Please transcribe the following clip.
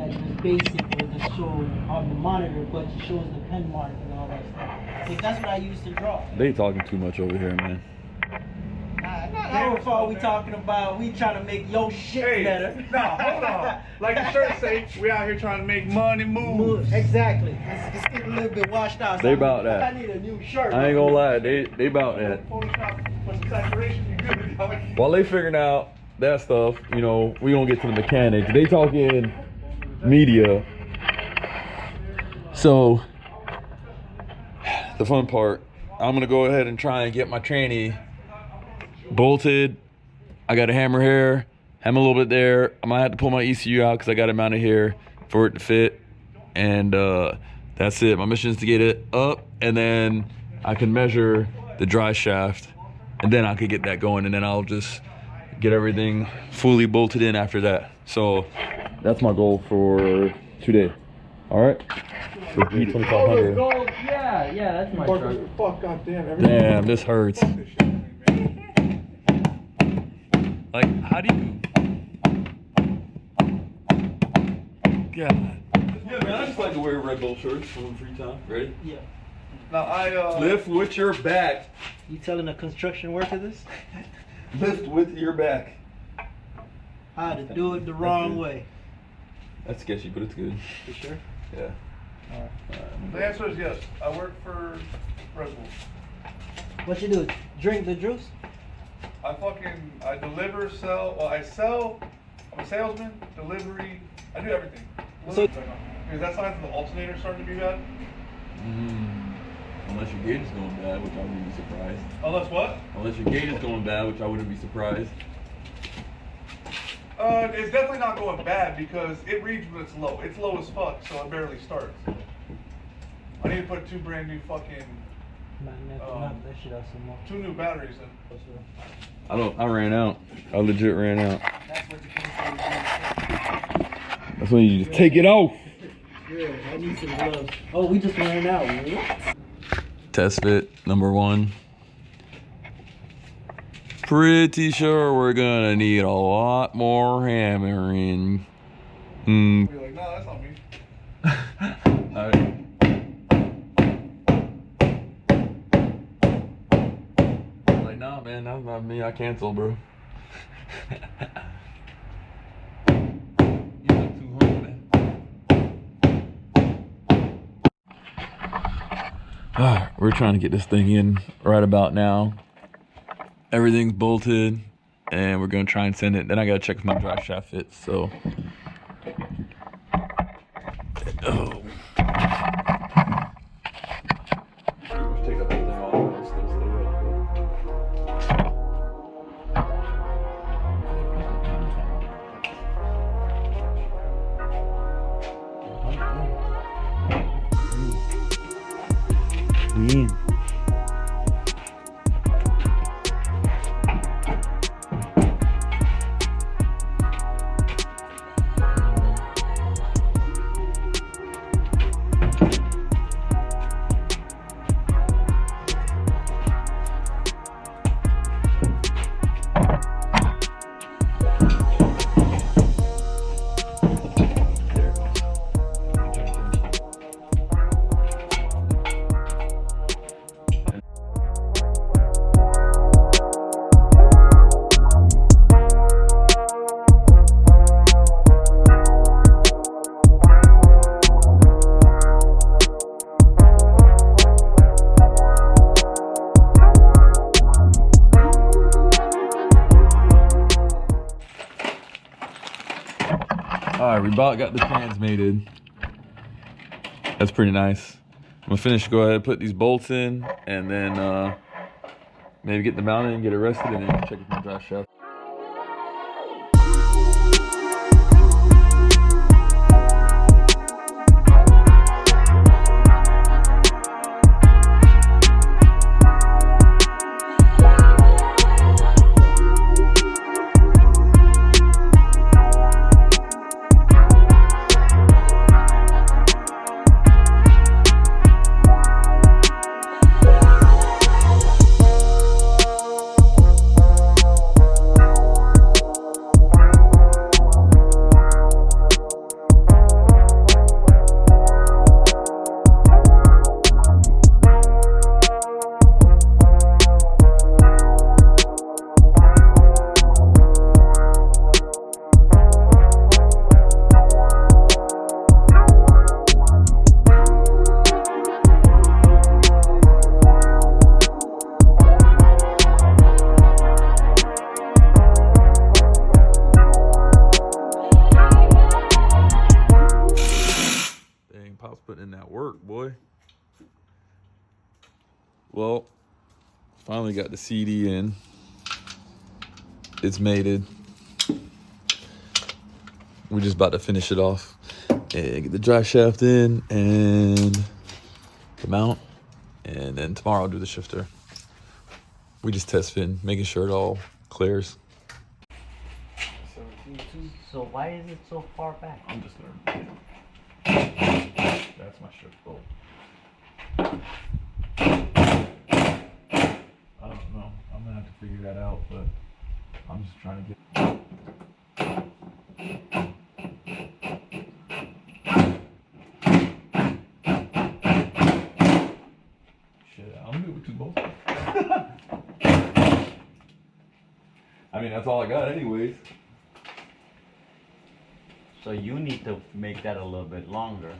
that just basic with the show on the monitor, but it shows the pen mark and all that stuff. So that's what I used to draw. They talking too much over here, man. Not our fault. We talking about we trying to make your shit better. No, hold on. Like the shirt say, we out here trying to make money move. Exactly. It's getting a little bit washed out. So They about that. I need a new shirt. I ain't gonna lie, they about that. Photoshop for some saturation, you good, dog. While they figuring out that stuff, you know, we gonna get to the mechanics. They talking media. So the fun part, I'm gonna go ahead and try and get my tranny bolted. I got a hammer here, hammer a little bit there. I might have to pull my ECU out because I got it mounted here for it to fit. And that's it. My mission is to get it up, and then I can measure the dry shaft, and then I could get that going, and then I'll just get everything fully bolted in after that. So that's my goal for today. All right. The G2500. Yeah, that's my truck. Fuck, goddamn, everything. Damn, this hurts. Like, how do you? God. Yeah, man, I just like to wear Red Bull shirts for free time. Ready? Yeah. Now I Lift with your back. You telling a construction worker this? Lift with your back. How to do it the wrong way. That's sketchy, but it's good. For sure. Yeah. The answer is yes. I work for Red Bull. What you do? Drink the juice? I deliver, sell. Well, I sell. I'm a salesman. Delivery. I do everything. So- Is that sign for the alternator starting to be bad? Unless your gauge is going bad, which I wouldn't be surprised. Unless what? Unless your gauge is going bad, which I wouldn't be surprised. It's definitely not going bad because it reads when it's low. It's low as fuck, so it barely starts. I need to put two brand new fucking, Knock that shit out some more. 2 new batteries in. I ran out. I legit ran out. That's what you can say. That's when you just take it off. Yeah, I need some gloves. Oh, we just ran out. What? Test fit number 1. Pretty sure we're gonna need a lot more hammering. Be like, no, that's not me. Alright. Like, nah, man, that's not me. I cancel, bro. You look too hungry, man. Alright, we're trying to get this thing in right about now. Everything's bolted, and we're gonna try and send it. Then I gotta check if my drive shaft fits. So, oh. Take up the thing off and it'll still stay up. We in. Alright, we about got the trans mated. That's pretty nice. I'm gonna finish, go ahead and put these bolts in, and then maybe get the mount in and get it rested, and then check if my drive shaft. putting in that work, boy. Well, finally got the CD in. It's mated. We're just about to finish it off and get the drive shaft in and the mount, and then tomorrow I'll do the shifter. We just test fit, making sure it all clears. So why is it so far back? I'm just gonna. That's my shift bolt. I don't know. I'm gonna have to figure that out, but I'm just trying to get. Shit, I'm good with 2 bolts. I mean, that's all I got, anyways. So you need to make that a little bit longer.